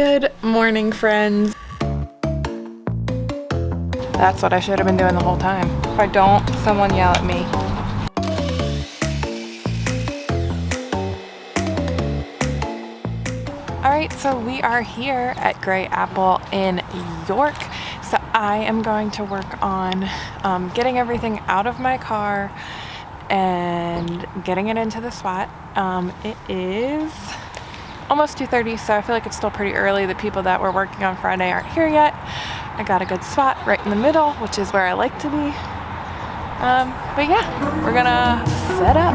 Good morning, friends. That's what I should have been doing the whole time. If I don't, someone yell at me. Alright, so we are here at Grey Apple in York. So I am going to work on getting everything out of my car and getting it into the SWAT. It is almost 2:30, so I feel like it's still pretty early. The people that were working on Friday aren't here yet. I got a good spot right in the middle, which is where I like to be. But yeah, we're gonna set up.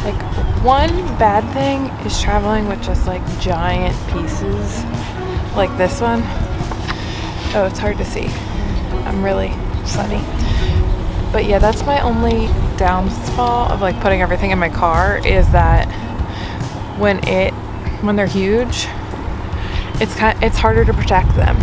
Like, one bad thing is traveling with just like giant pieces like this one. Oh, it's hard to see. I'm really sunny. But yeah, that's my only downfall of like putting everything in my car, is that when they're huge, it's harder to protect them.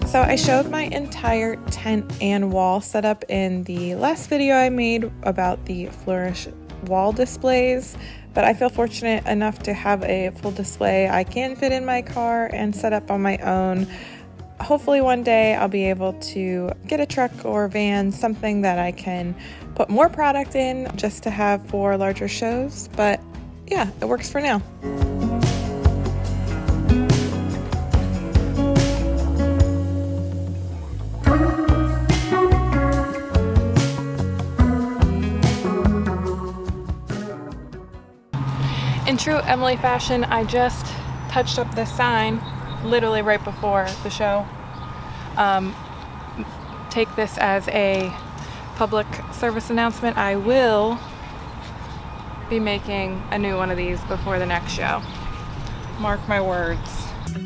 So I showed my entire tent and wall setup in the last video I made about the Flourish wall displays, but I feel fortunate enough to have a full display I can fit in my car and set up on my own. Hopefully one day I'll be able to get a truck or van, something that I can put more product in just to have for larger shows, but yeah, it works for now. In true Emily fashion, I just touched up this sign literally right before the show. Take this as a public service announcement. I will be making a new one of these before the next show. Mark my words.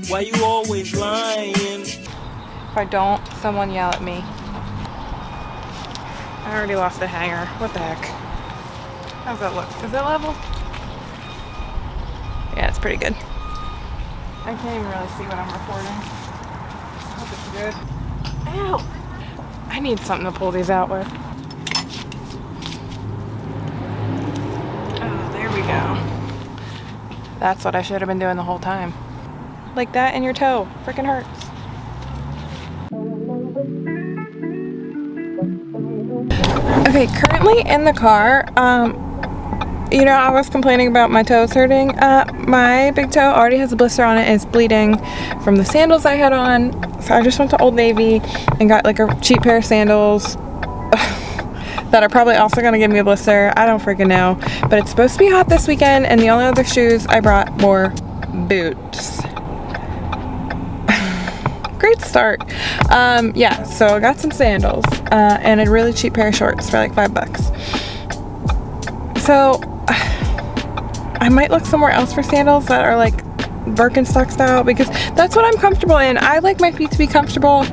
Why you always lying? If I don't, someone yell at me. I already lost a hanger. What the heck? How's that look? Is it level? Yeah, it's pretty good. I can't even really see what I'm recording. I hope it's good. Ow! I need something to pull these out with. Oh, there we go. That's what I should have been doing the whole time. Like that in your toe. Freaking hurts. Okay, currently in the car, you know, I was complaining about my toes hurting. My big toe already has a blister on it. It's bleeding from the sandals I had on. So I just went to Old Navy and got like a cheap pair of sandals that are probably also going to give me a blister. I don't freaking know. But it's supposed to be hot this weekend, and the only other shoes I brought were boots. Great start. Yeah, so I got some sandals and a really cheap pair of shorts for like $5. So I might look somewhere else for sandals that are like Birkenstock style, because that's what I'm comfortable in. I like my feet to be comfortable,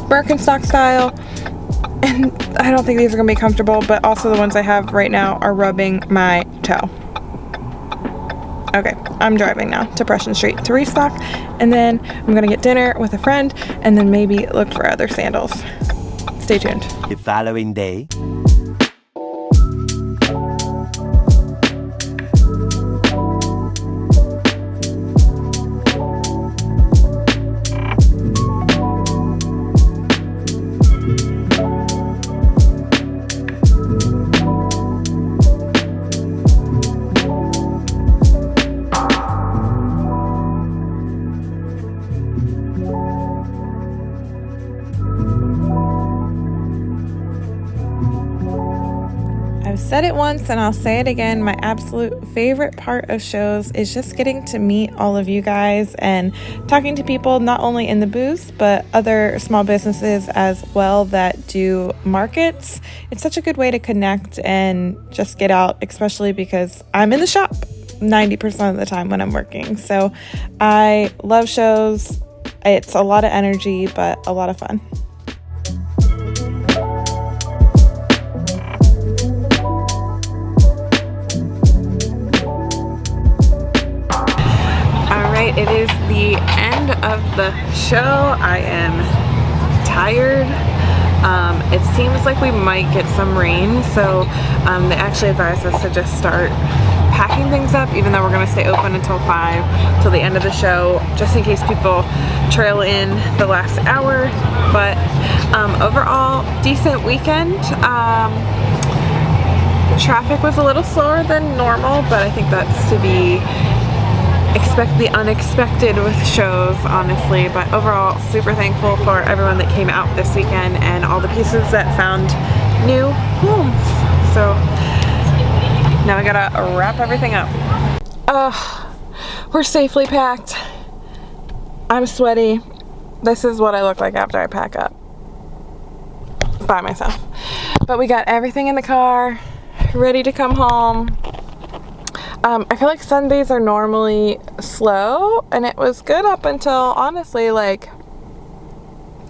Birkenstock style, and I don't think these are gonna be comfortable, but also the ones I have right now are rubbing my toe. Okay, I'm driving now to Preston Street to restock, and then I'm gonna get dinner with a friend, and then maybe look for other sandals. Stay tuned. The following day. I've said it once and I'll say it again. My absolute favorite part of shows is just getting to meet all of you guys and talking to people not only in the booth but other small businesses as well that do markets. It's such a good way to connect and just get out, especially because I'm in the shop 90% of the time when I'm working. So I love shows. It's a lot of energy, but a lot of fun. of the show. I am tired. It seems like we might get some rain, so they actually advised us to just start packing things up, even though we're going to stay open until 5 till the end of the show, just in case people trail in the last hour. But overall, decent weekend. Traffic was a little slower than normal, but I think that's to be expect the unexpected with shows, honestly. But overall, super thankful for everyone that came out this weekend and all the pieces that found new homes. So now I gotta wrap everything up. We're safely packed. I'm sweaty. This is what I look like after I pack up by myself. But we got everything in the car, ready to come home. I feel like Sundays are normally slow, and it was good up until, honestly, like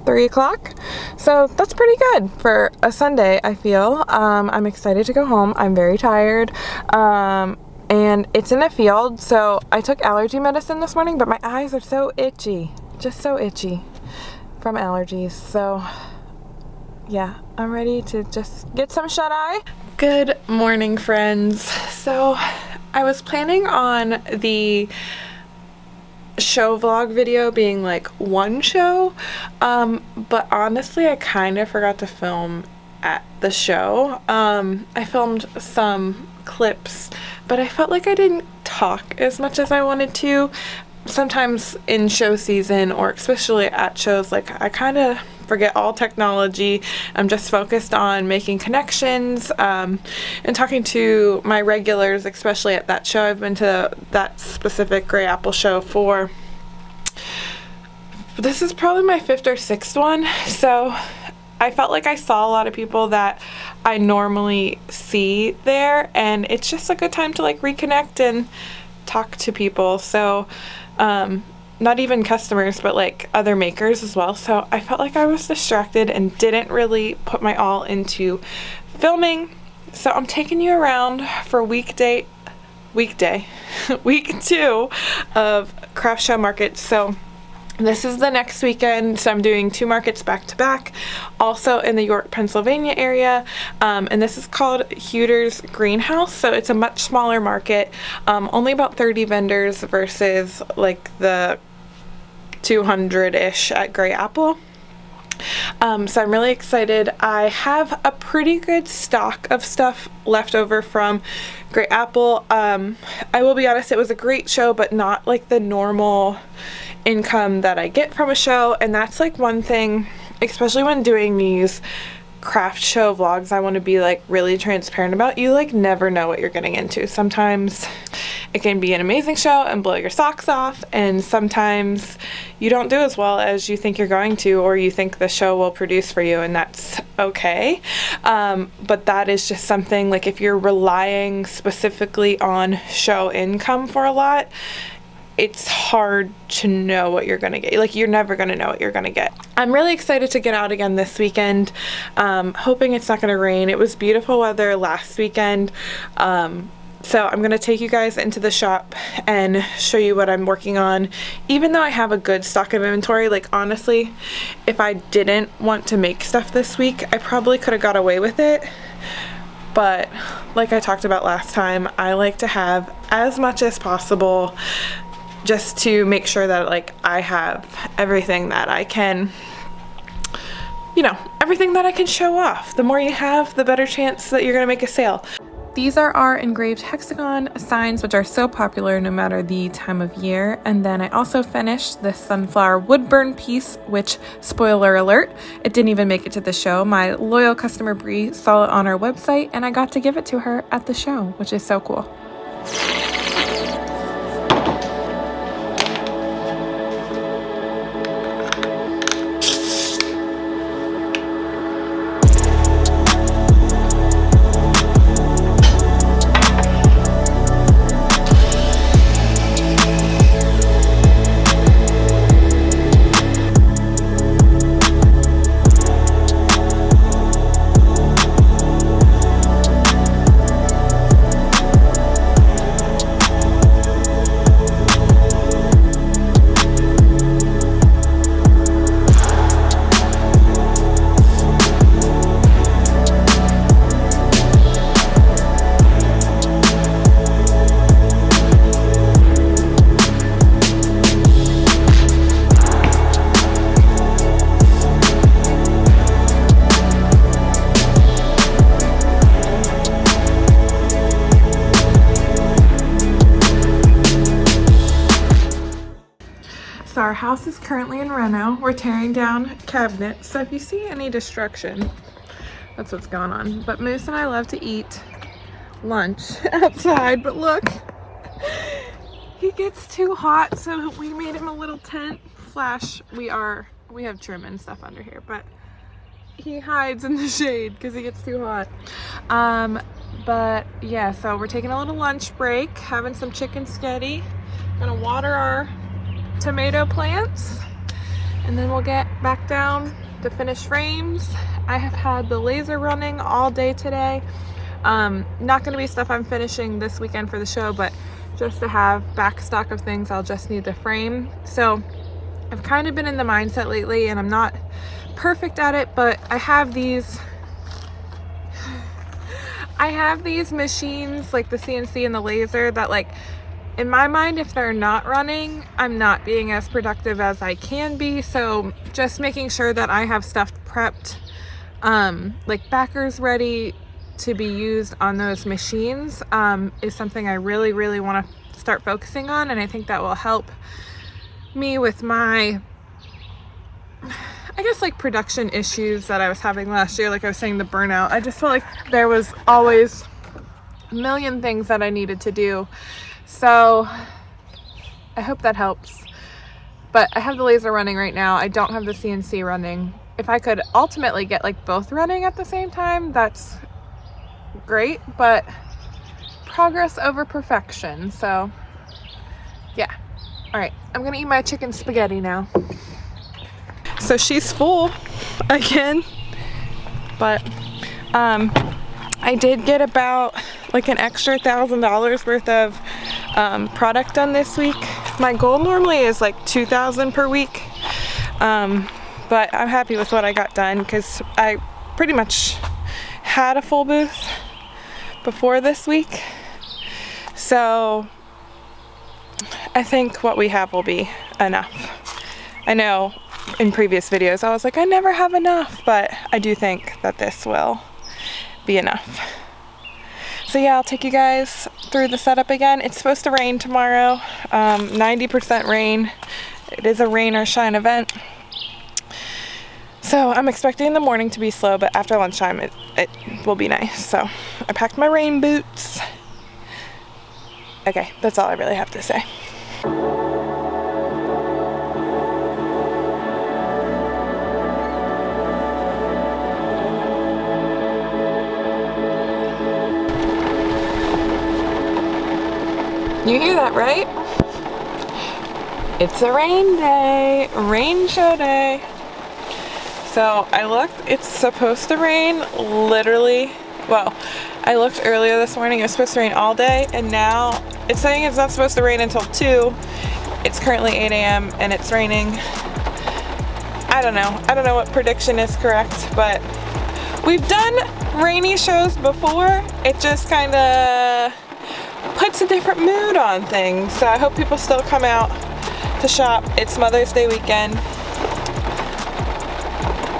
3 o'clock. So that's pretty good for a Sunday, I feel. I'm excited to go home. I'm very tired. And it's in a field, so I took allergy medicine this morning, but my eyes are so itchy. Just so itchy from allergies. So yeah, I'm ready to just get some shut-eye. Good morning, friends. So I was planning on the show vlog video being like one show, but honestly I kind of forgot to film at the show. I filmed some clips, but I felt like I didn't talk as much as I wanted to. Sometimes in show season, or especially at shows, like I kind of forget all technology. I'm just focused on making connections and talking to my regulars, especially at that show. I've been to that specific Grey Apple show for, this is probably my 5th or 6th one. So I felt like I saw a lot of people that I normally see there, and it's just a good time to like reconnect and talk to people. So not even customers, but like other makers as well. So I felt like I was distracted and didn't really put my all into filming. So I'm taking you around for week 2 of Craft Show Market. So this is the next weekend, so I'm doing 2 markets back to back, also in the York, Pennsylvania area, and this is called Huter's Greenhouse. So it's a much smaller market, only about 30 vendors versus like the 200-ish at Grey Apple. So I'm really excited. I have a pretty good stock of stuff left over from Grey Apple. I will be honest, it was a great show, but not like the normal income that I get from a show. And that's like one thing, especially when doing these craft show vlogs, I want to be like really transparent about. You like never know what you're getting into. Sometimes it can be an amazing show and blow your socks off, and sometimes you don't do as well as you think you're going to, or you think the show will produce for you, and that's okay. But that is just something, like if you're relying specifically on show income for a lot, it's hard to know what you're gonna get. Like, you're never gonna know what you're gonna get. I'm really excited to get out again this weekend. Hoping it's not gonna rain. It was beautiful weather last weekend. So I'm gonna take you guys into the shop and show you what I'm working on. Even though I have a good stock of inventory, like honestly, if I didn't want to make stuff this week, I probably could have got away with it. But like I talked about last time, I like to have as much as possible, just to make sure that like I have everything that I can, you know, everything that I can show off. The more you have, the better chance that you're gonna make a sale. These are our engraved hexagon signs, which are so popular no matter the time of year. And then I also finished this sunflower wood burn piece, which, spoiler alert, it didn't even make it to the show. My loyal customer Bree saw it on our website, and I got to give it to her at the show, which is so cool. our house is currently in reno. We're tearing down cabinets, so if you see any destruction, that's what's going on. But Moose and I love to eat lunch outside, but look, he gets too hot, so we made him a little tent slash we have trim and stuff under here, but he hides in the shade because he gets too hot. But yeah, so we're taking a little lunch break, having some chicken sketty, gonna water our tomato plants, and then we'll get back down to finish frames. I have had the laser running all day today. Not gonna be stuff I'm finishing this weekend for the show, but just to have back stock of things I'll just need to frame. So I've kind of been in the mindset lately, and I'm not perfect at it, but I have these machines like the CNC and the laser that, like, in my mind, if they're not running, I'm not being as productive as I can be. So just making sure that I have stuff prepped, like backers ready to be used on those machines, is something I really, really want to start focusing on. And I think that will help me with my, I guess, like production issues that I was having last year. Like I was saying, the burnout. I just felt like there was always a million things that I needed to do. So I hope that helps. But I have the laser running right now. I don't have the CNC running. If I could ultimately get like both running at the same time, that's great, but progress over perfection. So yeah. All right, I'm gonna eat my chicken spaghetti now. So she's full again, but I did get about like an extra $1,000 worth of product done this week. My goal normally is like $2,000 per week, but I'm happy with what I got done because I pretty much had a full booth before this week. So I think what we have will be enough. I know in previous videos I was like, I never have enough, but I do think that this will be enough. So yeah, I'll take you guys through the setup again. It's supposed to rain tomorrow, 90% rain. It is a rain or shine event. So I'm expecting the morning to be slow, but after lunchtime it will be nice. So I packed my rain boots. Okay, that's all I really have to say. You hear that, right? It's a rain day, rain show day. So I looked, it's supposed to rain literally, well, I looked earlier this morning, it was supposed to rain all day, and now it's saying it's not supposed to rain until 2. It's currently 8 a.m. and it's raining. I don't know what prediction is correct, but we've done rainy shows before. It just kind of puts a different mood on things. So I hope people still come out to shop. It's Mother's Day weekend.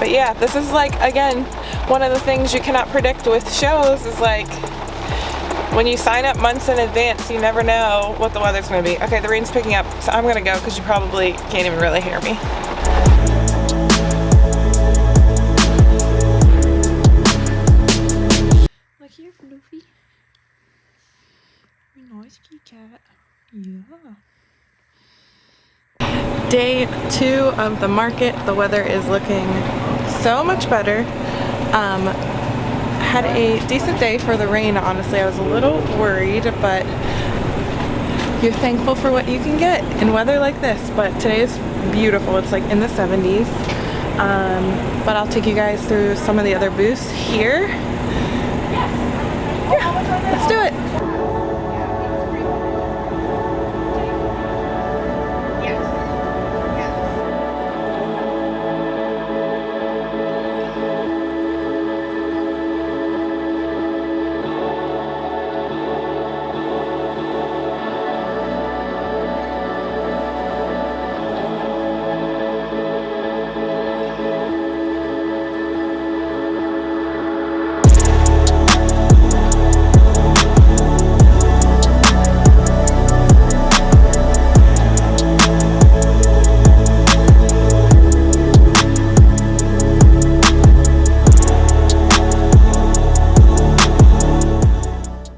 But yeah, this is like, again, one of the things you cannot predict with shows is like, when you sign up months in advance, you never know what the weather's gonna be. Okay, the rain's picking up, so I'm gonna go because you probably can't even really hear me. Look here, Fluffy. Nice kitty cat. Yeah. Day 2 of the market. The weather is looking so much better. Had a decent day for the rain, honestly. I was a little worried, but you're thankful for what you can get in weather like this. But today is beautiful. It's like in the 70s. But I'll take you guys through some of the other booths here. Yeah.